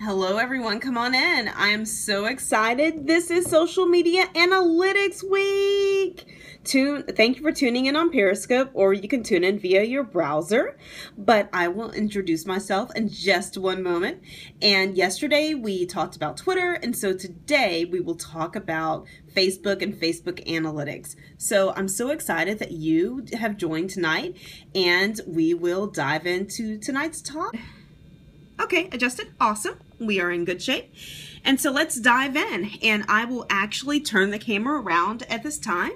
Hello everyone, come on in. I am so excited. This is Social Media Analytics Week. Thank you for tuning in on Periscope, or you can tune in via your browser. But I will introduce myself in just one moment. And yesterday we talked about Twitter, and so today we will talk about Facebook and Facebook Analytics. So I'm so excited that you have joined tonight, and we will dive into tonight's talk. Okay, adjusted. Awesome. We are in good shape. And so let's dive in, and I will actually turn the camera around at this time.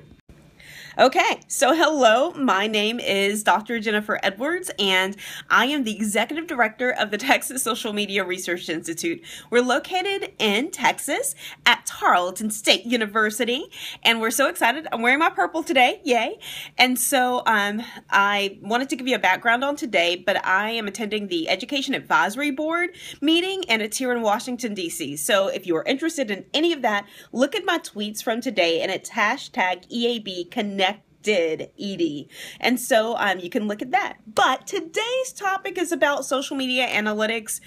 Okay, so hello, my name is Dr. Jennifer Edwards, and I am the Executive Director of the Texas Social Media Research Institute. We're located in Texas at Tarleton State University, and we're so excited. I'm wearing my purple today, yay. And so I wanted to give you a background on today, but I am attending the Education Advisory Board meeting, and it's here in Washington, D.C. So if you are interested in any of that, look at my tweets from today, and it's hashtag EAB Connect. ED. And so you can look at that. But today's topic is about social media analytics,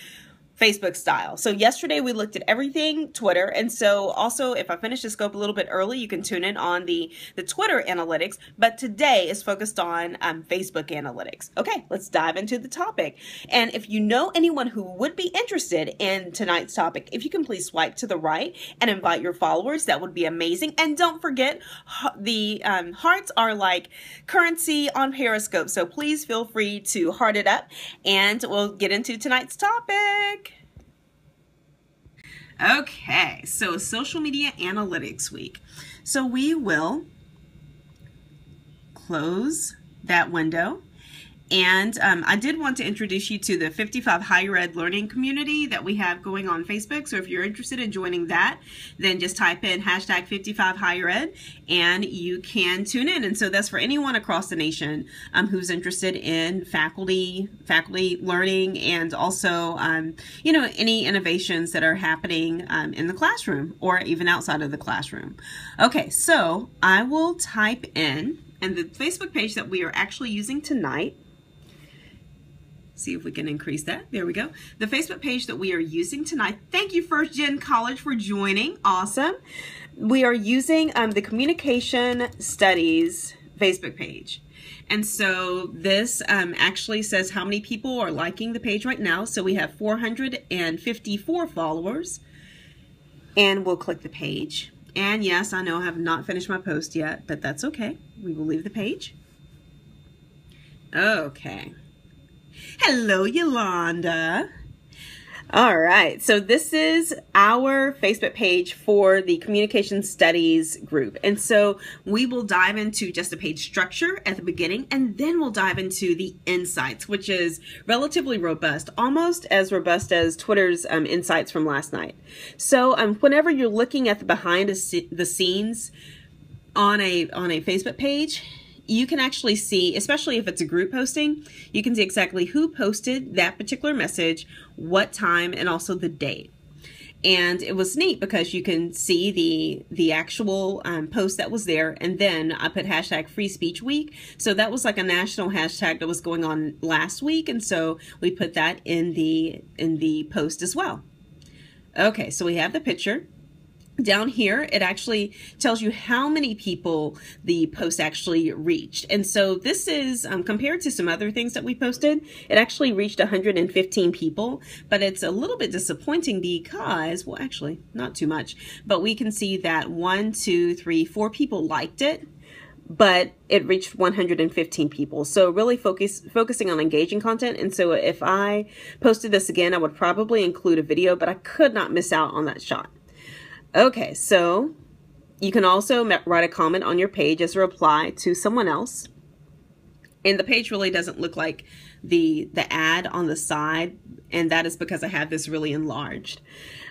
Facebook style. So yesterday we looked at everything Twitter, and so also if I finish the scope a little bit early, you can tune in on the Twitter analytics, but today is focused on Facebook analytics. Okay, let's dive into the topic. And if you know anyone who would be interested in tonight's topic, if you can please swipe to the right and invite your followers, that would be amazing. And don't forget, the hearts are like currency on Periscope, so please feel free to heart it up, and we'll get into tonight's topic. Okay, so Social Media Analytics Week. So we will close that window. And I did want to introduce you to the 55 Higher Ed Learning community that we have going on Facebook. So if you're interested in joining that, then just type in hashtag 55 Higher Ed and you can tune in. And so that's for anyone across the nation who's interested in faculty learning, and also, you know, any innovations that are happening in the classroom or even outside of the classroom. Okay, so I will type in, and the Facebook page that we are actually using tonight, see if we can increase that. There we go. The Facebook page that we are using tonight. Thank you, First Gen College, for joining. Awesome. We are using the Communication Studies Facebook page. And so this actually says how many people are liking the page right now. So we have 454 followers. And we'll click the page. And yes, I know I have not finished my post yet, but that's okay. We will leave the page. Okay. Hello, Yolanda. All right, so this is our Facebook page for the Communication Studies group. And so we will dive into just the page structure at the beginning, and then we'll dive into the insights, which is relatively robust, almost as robust as Twitter's insights from last night. So whenever you're looking at the behind the scenes on a Facebook page, you can actually see, especially if it's a group posting, you can see exactly who posted that particular message, what time, and also the date. And it was neat because you can see the actual post that was there. And then I put hashtag Free Speech Week. So that was like a national hashtag that was going on last week. And so we put that in the post as well. Okay, so we have the picture. Down here, it actually tells you how many people the post actually reached. And so this is, compared to some other things that we posted, it actually reached 115 people, but it's a little bit disappointing because, well, actually, not too much, but we can see that 1, 2, 3, 4 people liked it, but it reached 115 people. So really focusing on engaging content. And so if I posted this again, I would probably include a video, but I could not miss out on that shot. Okay, so you can also write a comment on your page as a reply to someone else. And the page really doesn't look like the ad on the side, and that is because I have this really enlarged.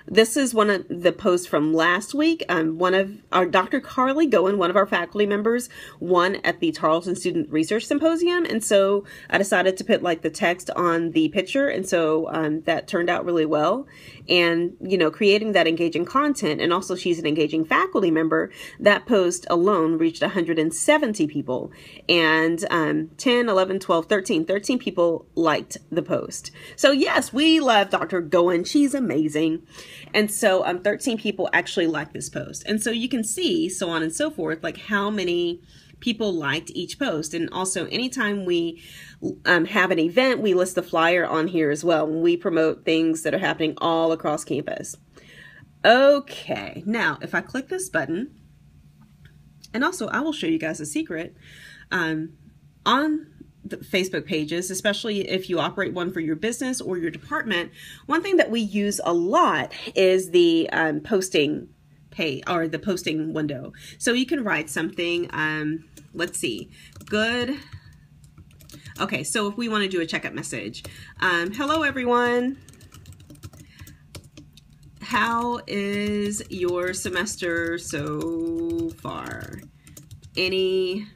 This is one of the posts from last week. One of our Dr. Carly Goen, one of our faculty members, won at the Tarleton Student Research Symposium. And so I decided to put like the text on the picture. And so that turned out really well. And, you know, creating that engaging content, and also she's an engaging faculty member, that post alone reached 170 people. And 10, 11, 12, 13 people liked the post. So yes, we love Dr. Goen. She's amazing. And so 13 people actually liked this post. And so you can see, so on and so forth, like how many people liked each post. And also anytime we have an event, we list the flyer on here as well. When we promote things that are happening all across campus. Okay, now if I click this button, and also I will show you guys a secret, on the Facebook pages, especially if you operate one for your business or your department, one thing that we use a lot is the posting page, or the posting window. So you can write something, let's see, good. Okay, so if we want to do a checkup message, hello everyone. How is your semester so far? Any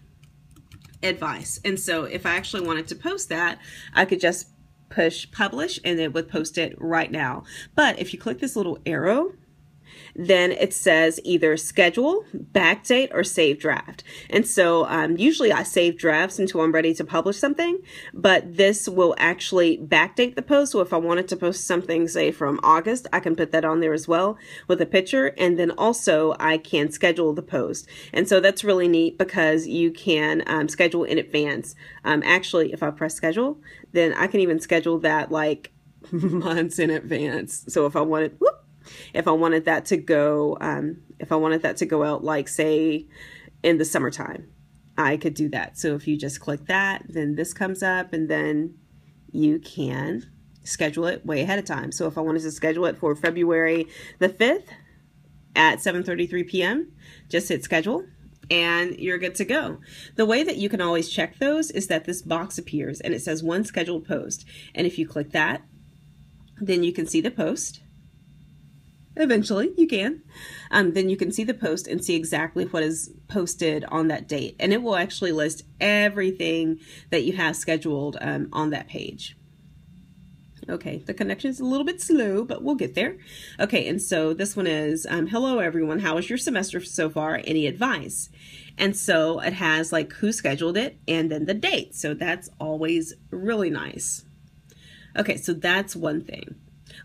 advice? And so if I actually wanted to post that, I could just push publish and it would post it right now. But if you click this little arrow, then it says either schedule, backdate, or save draft. And so usually I save drafts until I'm ready to publish something, but this will actually backdate the post. So if I wanted to post something, say from August, I can put that on there as well with a picture. And then also I can schedule the post. And so that's really neat because you can schedule in advance. Actually, if I press schedule, then I can even schedule that like months in advance. So if I wanted, if I wanted that to go, out like say in the summertime, I could do that. So if you just click that, then this comes up and then you can schedule it way ahead of time. So if I wanted to schedule it for February the 5th at 7:33 p.m., just hit schedule and you're good to go. The way that you can always check those is that this box appears and it says one scheduled post. And if you click that, then you can see the post. Eventually you can. Then you can see the post and see exactly what is posted on that date. And it will actually list everything that you have scheduled on that page. Okay, the connection is a little bit slow, but we'll get there. Okay, and so this one is, hello everyone, how was your semester so far? Any advice? And so it has like who scheduled it and then the date. So that's always really nice. Okay, so that's one thing.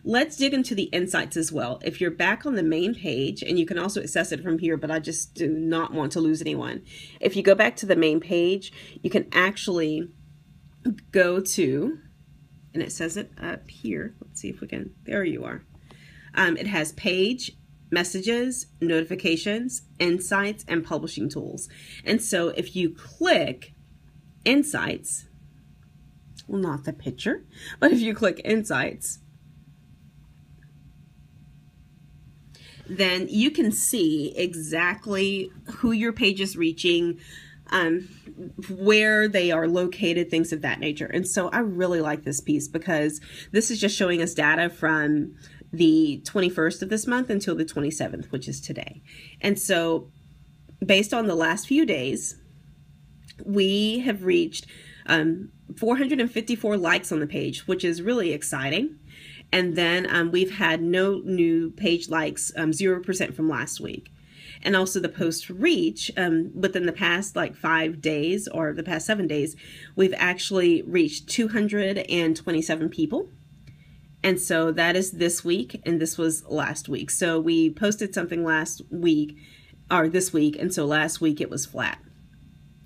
Let's dig into the insights as well. If you're back on the main page, and you can also access it from here, but I just do not want to lose anyone. If you go back to the main page, you can actually go to, and it says it up here. Let's see if we can, there you are. It has page, messages, notifications, insights, and publishing tools. And so if you click insights, well, not the picture, but if you click insights, then you can see exactly who your page is reaching, where they are located, things of that nature. And so I really like this piece because this is just showing us data from the 21st of this month until the 27th, which is today. And so based on the last few days, we have reached 454 likes on the page, which is really exciting. And then we've had no new page likes, 0% from last week. And also the post reach, within the past like 5 days or the past 7 days, we've actually reached 227 people. And so that is this week, and this was last week. So we posted something last week, or this week, and so last week it was flat.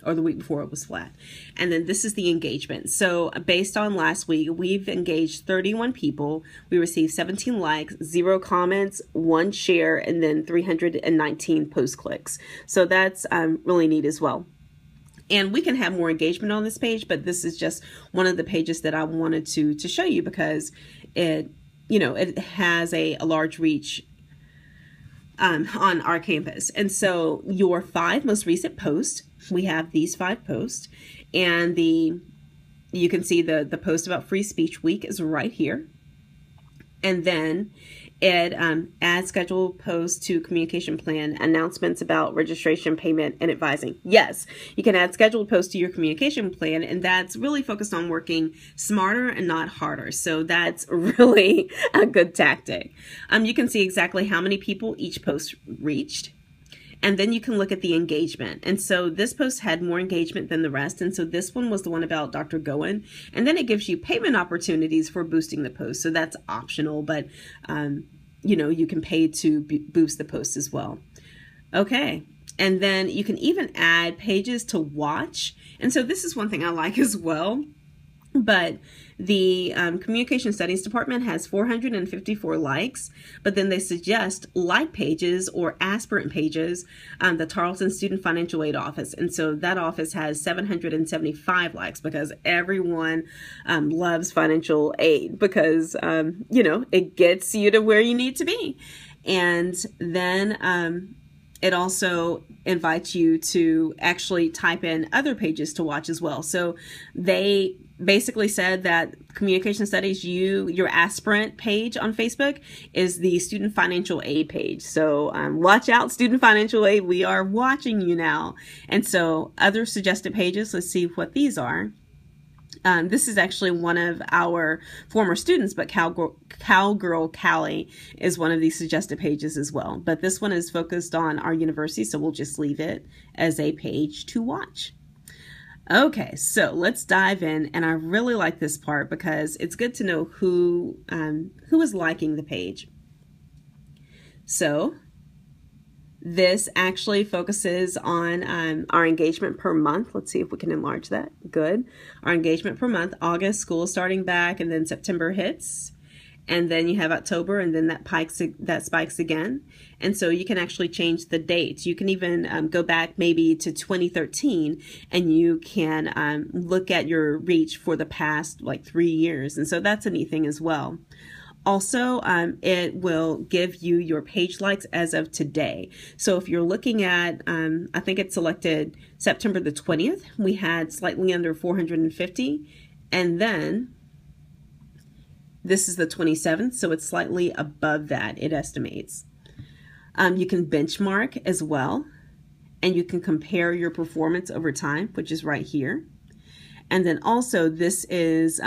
Or the week before it was flat. And then this is the engagement. So based on last week, we've engaged 31 people. We received 17 likes, 0 comments, 1 share, and then 319 post clicks. So that's really neat as well. And we can have more engagement on this page, but this is just one of the pages that I wanted to show you because it, you know, it has a large reach on our campus. And so your 5 most recent posts, we have these 5 posts, and you can see the post about Free Speech Week is right here. And then it adds scheduled posts to communication plan, announcements about registration, payment, and advising. Yes, you can add scheduled posts to your communication plan, and that's really focused on working smarter and not harder. So that's really a good tactic. You can see exactly how many people each post reached. And then you can look at the engagement. And so this post had more engagement than the rest. And so this one was the one about Dr. Goen. And then it gives you payment opportunities for boosting the post. So that's optional, but you can pay to boost the post as well. Okay. And then you can even add pages to watch. And so this is one thing I like as well. But the Communication Studies Department has 454 likes, but then they suggest like pages or aspirant pages, the Tarleton Student Financial Aid Office. And so that office has 775 likes because everyone loves financial aid because, it gets you to where you need to be. And then it also invites you to actually type in other pages to watch as well. So they basically said that Communication Studies, your aspirant page on Facebook is the Student Financial Aid page. So watch out, Student Financial Aid, we are watching you now. And so other suggested pages, let's see what these are. This is actually one of our former students, but Cowgirl Callie is one of these suggested pages as well. But this one is focused on our university, so we'll just leave it as a page to watch. Okay, so let's dive in, and I really like this part because it's good to know who is liking the page. So this actually focuses on our engagement per month. Let's see if we can enlarge that. Good. Our engagement per month. August, school is starting back, and then September hits. And then you have October, and then that spikes again. And so you can actually change the dates. You can even go back maybe to 2013, and you can look at your reach for the past 3 years. And so that's a neat thing as well. Also, it will give you your page likes as of today. So if you're looking at, I think it selected September the 20th, we had slightly under 450. And then this is the 27th, so it's slightly above that, it estimates. You can benchmark as well, and you can compare your performance over time, which is right here. And then also this is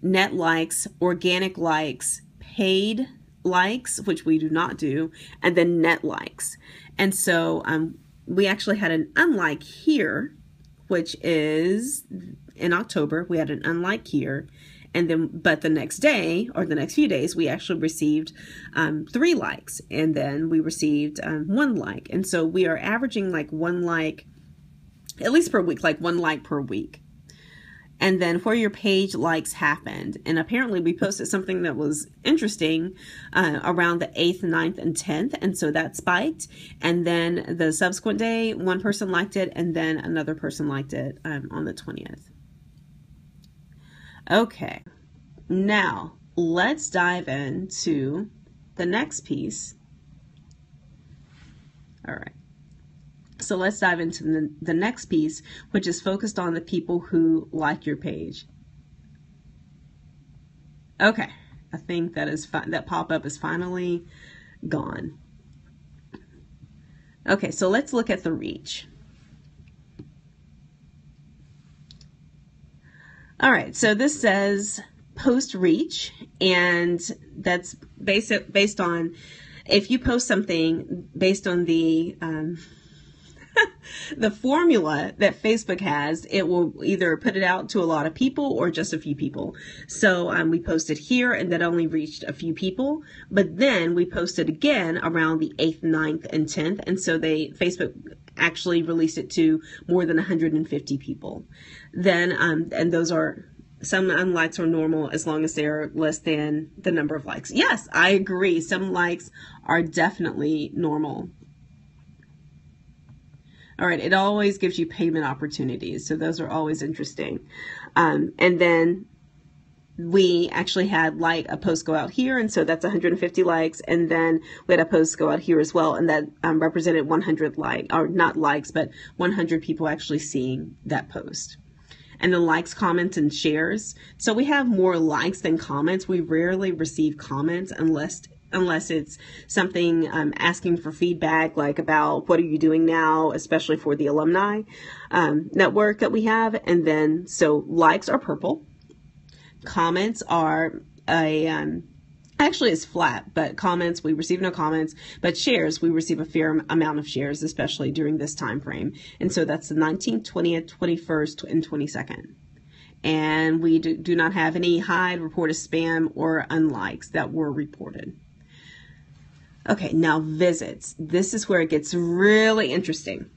net likes, organic likes, paid likes, which we do not do, and then net likes. And so we actually had an unlike here, which is in October, we had an unlike here. And then, but the next day or the next few days, we actually received 3 likes, and then we received 1 like. And so we are averaging 1 like, at least per week, 1 like per week. And then where your page likes happened. And apparently we posted something that was interesting around the 8th, 9th, and 10th. And so that spiked. And then the subsequent day, one person liked it, and then another person liked it on the 20th. Okay, now let's dive into the next piece. All right, so let's dive into the next piece, which is focused on the people who like your page. Okay, I think that is that pop-up is finally gone. Okay, so let's look at the reach. All right, so this says post reach, and that's based on if you post something based on the the formula that Facebook has, it will either put it out to a lot of people or just a few people. So we posted here, and that only reached a few people, but then we posted again around the 8th, 9th, and 10th, and so Facebook actually released it to more than 150 people. Then, and those are, some unlikes are normal as long as they're less than the number of likes. Yes, I agree. Some likes are definitely normal. All right, it always gives you payment opportunities, so those are always interesting. And then we actually had a post go out here, and so that's 150 likes, and then we had a post go out here as well, and that represented 100 or not likes, but 100 people actually seeing that post. and then likes, comments, and shares. So we have more likes than comments. We rarely receive comments unless it's something asking for feedback, like about what are you doing now, especially for the alumni network that we have. And then, so likes are purple. Comments are actually it's flat, but comments, we receive no comments, but shares, we receive a fair amount of shares, especially during this time frame. And so that's the 19th, 20th, 21st, and 22nd. And we do not have any hide, reported spam, or unlikes that were reported. Okay, now visits. This is where it gets really interesting.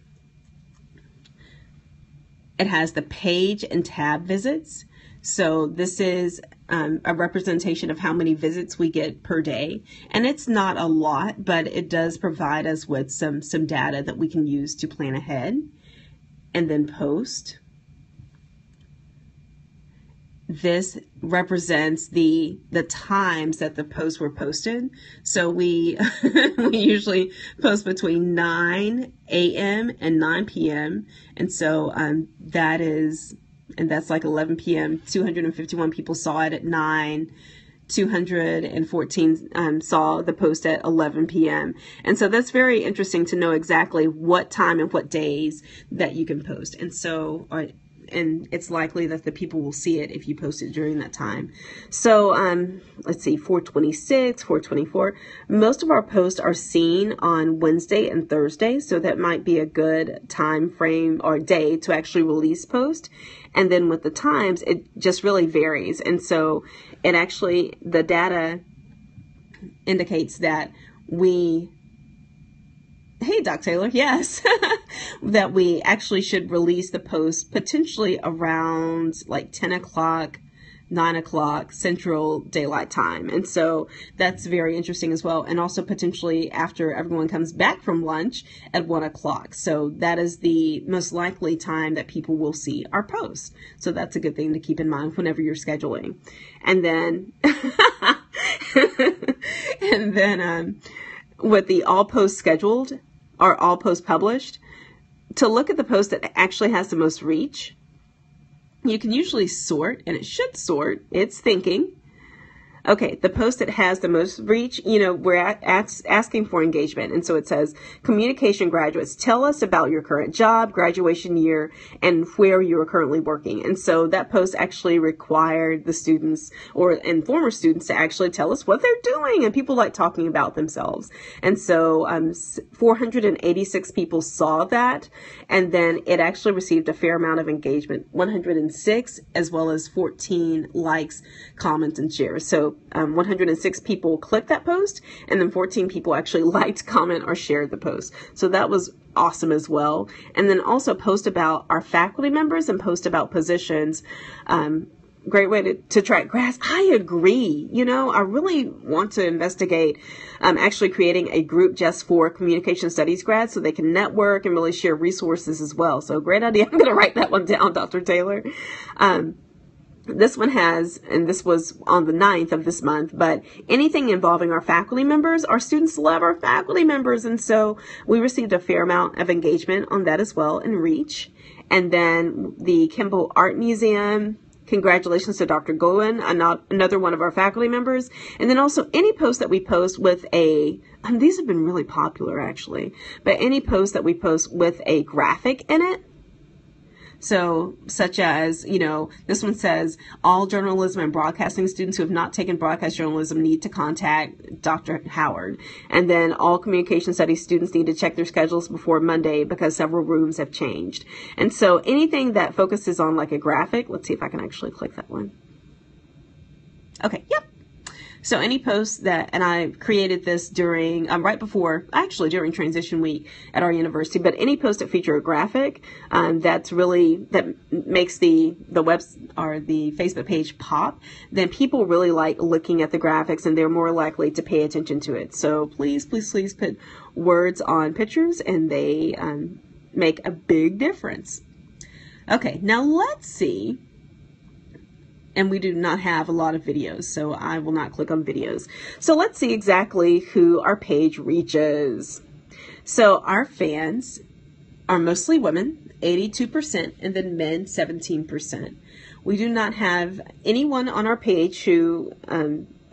It has the page and tab visits. So this is a representation of how many visits we get per day. And it's not a lot, but it does provide us with some data that we can use to plan ahead. And then post. This represents the times that the posts were posted. So we we usually post between 9 a.m. and 9 p.m. And so that's like 11 p.m. 251 people saw it at 9. 214 saw the post at 11 p.m. And so that's very interesting to know exactly what time and what days that you can post. And so, and it's likely that the people will see it if you post it during that time. So let's see, 426, 424. Most of our posts are seen on Wednesday and Thursday, so that might be a good time frame or day to actually release post. And then with the times, it just really varies. And so it actually, the data indicates that hey, Doc Taylor, yes, that we actually should release the post potentially around like 10 o'clock, 9 o'clock Central Daylight Time. And so that's very interesting as well. And also potentially after everyone comes back from lunch at 1 o'clock. So that is the most likely time that people will see our posts. So that's a good thing to keep in mind whenever you're scheduling. And then, with the all posts scheduled or all posts published, to look at the post that actually has the most reach, you can usually sort, and it should sort. It's thinking. Okay, the post that has the most reach, we're asking for engagement. And so it says, communication graduates, tell us about your current job, graduation year, and where you are currently working. And so that post actually required the students and former students to actually tell us what they're doing. And people like talking about themselves. And so 486 people saw that. And then it actually received a fair amount of engagement, 106, as well as 14 likes, comments, and shares. So 106 people clicked that post, and then 14 people actually liked, comment, or shared the post. So that was awesome as well. And then also post about our faculty members and post about positions. Great way to track grads. I agree. I really want to investigate actually creating a group just for communication studies grads so they can network and really share resources as well. So great idea. I'm going to write that one down, Dr. Taylor. This one has, and this was on the 9th of this month, but anything involving our faculty members, our students love our faculty members. And so we received a fair amount of engagement on that as well and reach. And then the Kimball Art Museum, congratulations to Dr. Goen, another one of our faculty members. And then also any post that we post with these have been really popular actually, but any post that we post with a graphic in it. So such as, this one says, all journalism and broadcasting students who have not taken broadcast journalism need to contact Dr. Howard. And then all communication studies students need to check their schedules before Monday because several rooms have changed. And so anything that focuses on like a graphic, let's see if I can actually click that one. Okay, yep. So any posts that, and I created this during, during transition week at our university, but any post that feature a graphic, that makes the web or the Facebook page pop, then people really like looking at the graphics and they're more likely to pay attention to it. So please put words on pictures and they make a big difference. Okay, now let's see. And we do not have a lot of videos, so I will not click on videos. So let's see exactly who our page reaches. So our fans are mostly women, 82%, and then men, 17%. We do not have anyone on our page who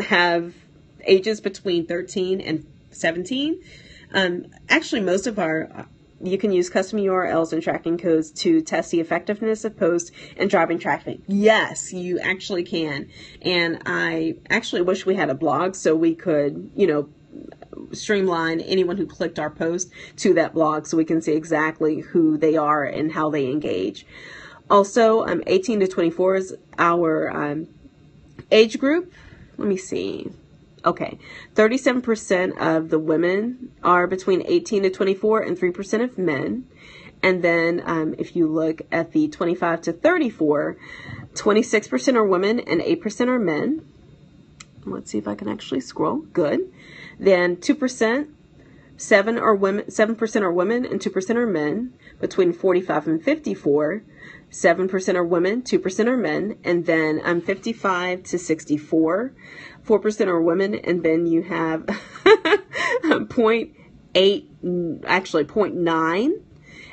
have ages between 13 and 17. Actually, most of our, you can use custom URLs and tracking codes to test the effectiveness of posts and driving traffic. Yes, you actually can. And I actually wish we had a blog so we could, streamline anyone who clicked our post to that blog so we can see exactly who they are and how they engage. Also, 18 to 24 is our age group. Let me see. Okay, 37% of the women are between 18 to 24 and 3% of men. And then if you look at the 25 to 34, 26% are women and 8% are men. Let's see if I can actually scroll. Good. Then 2%, 7% are women and 2% are men. Between 45 and 54, 7% are women, 2% are men. And then 55 to 64, 4% are women. And then you have 0.9.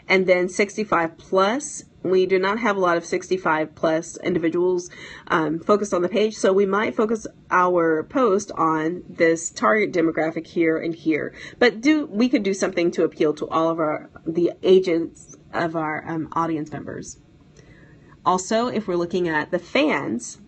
And then 65 plus. We do not have a lot of 65 plus individuals focused on the page, so we might focus our post on this target demographic here and here. But we could do something to appeal to all of the ages of our audience members. Also, if we're looking at the fans,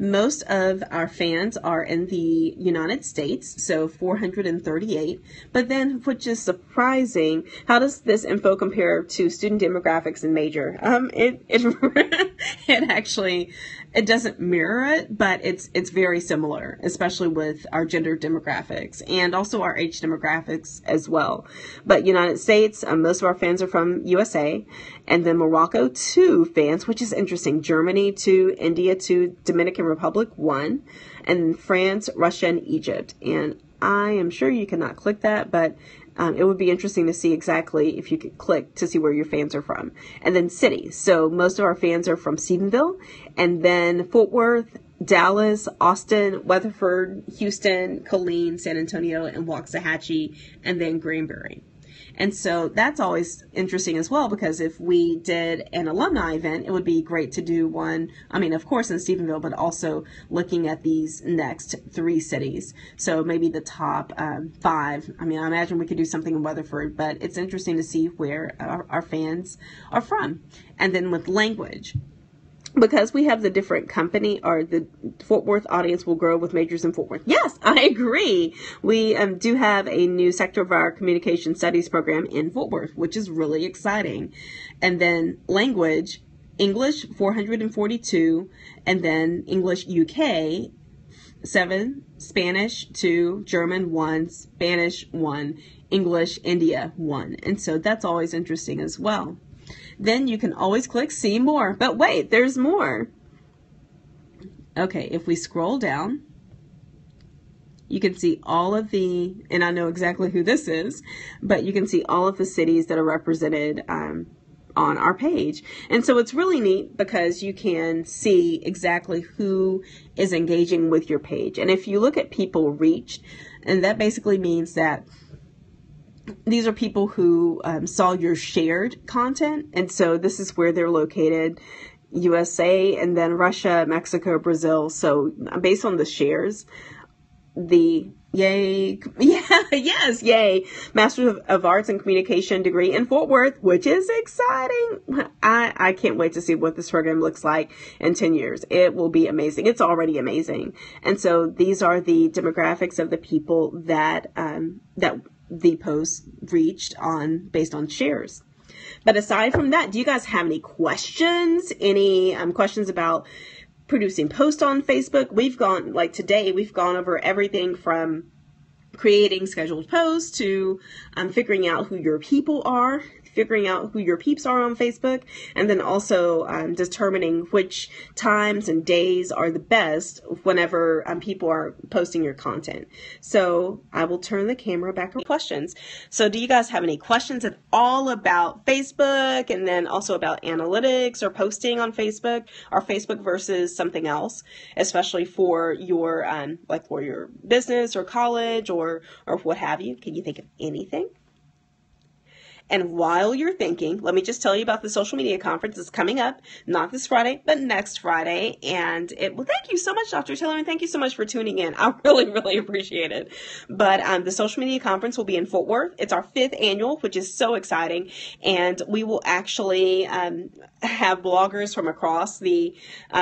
most of our fans are in the United States, so 438. But then, which is surprising, how does this info compare to student demographics and major? It actually, it doesn't mirror it, but it's very similar, especially with our gender demographics and also our age demographics as well. But United States, most of our fans are from USA, and then Morocco, 2 fans, which is interesting. Germany, 2, India, 2, Dominican Republic, 1, and France, Russia, and Egypt. And I am sure you cannot click that, but it would be interesting to see exactly if you could click to see where your fans are from. And then cities. So most of our fans are from Stephenville, and then Fort Worth, Dallas, Austin, Weatherford, Houston, Killeen, San Antonio, and Waxahachie, and then Granbury. And so that's always interesting as well, because if we did an alumni event, it would be great to do one, of course in Stephenville, but also looking at these next 3 cities. So maybe the top 5. I imagine we could do something in Weatherford, but it's interesting to see where our fans are from. And then with language, because we have the different company, or the Fort Worth audience will grow with majors in Fort Worth. Yes, I agree. We do have a new sector of our communication studies program in Fort Worth, which is really exciting. And then language, English 442, and then English UK 7, Spanish 2, German 1, Spanish 1, English India 1. And so that's always interesting as well. Then you can always click see more. But wait, there's more. Okay, if we scroll down, you can see all of the, and I know exactly who this is, but you can see all of the cities that are represented on our page. And so it's really neat because you can see exactly who is engaging with your page. And if you look at people reached, and that basically means that these are people who saw your shared content, and so this is where they're located: USA, and then Russia, Mexico, Brazil. So based on the shares, the yay, Master of Arts in Communication degree in Fort Worth, which is exciting. I can't wait to see what this program looks like in 10 years. It will be amazing. It's already amazing. And so these are the demographics of the people that the post reached based on shares. But aside from that, do you guys have any questions? Any questions about producing posts on Facebook? Today we've gone over everything from creating scheduled posts to figuring out who your people are, figuring out who your peeps are on Facebook, and then also determining which times and days are the best whenever people are posting your content. So I will turn the camera back on questions. So do you guys have any questions at all about Facebook, and then also about analytics or posting on Facebook, or Facebook versus something else, especially for your for your business or college or what have you? Can you think of anything? And while you're thinking, let me just tell you about the social media conference that's coming up, not this Friday, but next Friday. And well, thank you so much, Dr. Taylor, and thank you so much for tuning in. I really, really appreciate it. But the social media conference will be in Fort Worth. It's our 5th annual, which is so exciting. And we will actually have bloggers from across the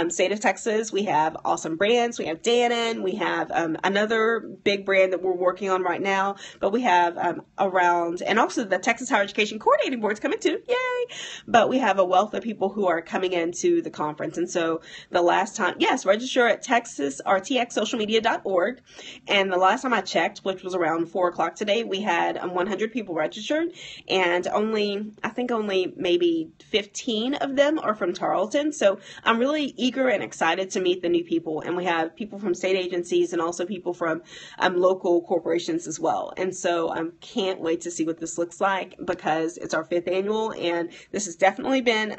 state of Texas. We have awesome brands. We have Dannon. We have another big brand that we're working on right now. But we have around, and also the Texas Higher Education Coordinating Board's coming too. Yay! But we have a wealth of people who are coming into the conference. And so the last time, yes, register at texasrtxsocialmedia.org. And the last time I checked, which was around 4 o'clock today, we had 100 people registered, and I think only maybe 15 of them are from Tarleton. So I'm really eager and excited to meet the new people. And we have people from state agencies and also people from local corporations as well. And so I can't wait to see what this looks like, because it's our 5th annual, and this has definitely been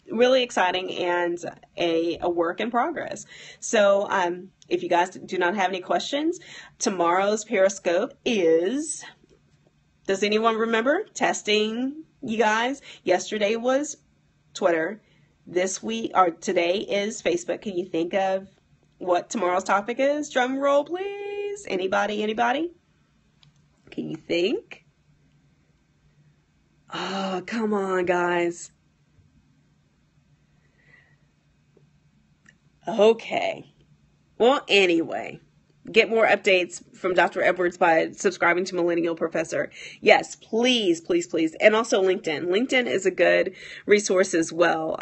really exciting and a work in progress. So if you guys do not have any questions, tomorrow's Periscope is, does anyone remember? Testing, you guys. Yesterday was Twitter. Today is Facebook. Can you think of what tomorrow's topic is? Drum roll, please. Anybody? Can you think? Oh, come on, guys. Okay. Well, anyway, get more updates from Dr. Edwards by subscribing to Millennial Professor. Yes, please, please, please. And also LinkedIn. LinkedIn is a good resource as well.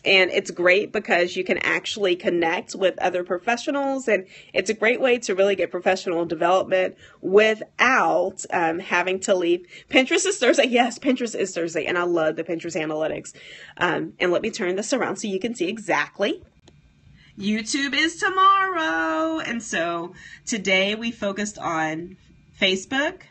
And it's great because you can actually connect with other professionals, and it's a great way to really get professional development without having to leave. Pinterest is Thursday. Yes, Pinterest is Thursday, and I love the Pinterest analytics. And let me turn this around so you can see exactly. YouTube is tomorrow. And so today we focused on Facebook.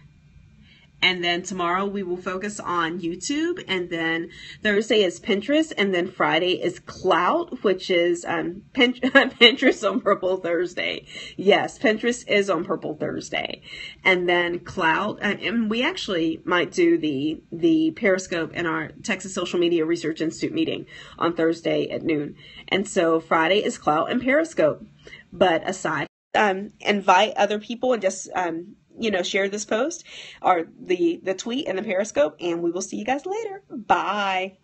And then tomorrow we will focus on YouTube. And then Thursday is Pinterest. And then Friday is Clout, which is Pinterest on Purple Thursday. Yes, Pinterest is on Purple Thursday. And then Clout. And we actually might do the Periscope in our Texas Social Media Research Institute meeting on Thursday at noon. And so Friday is Clout and Periscope. But aside, invite other people and just share this post or the tweet and the Periscope, and we will see you guys later. Bye.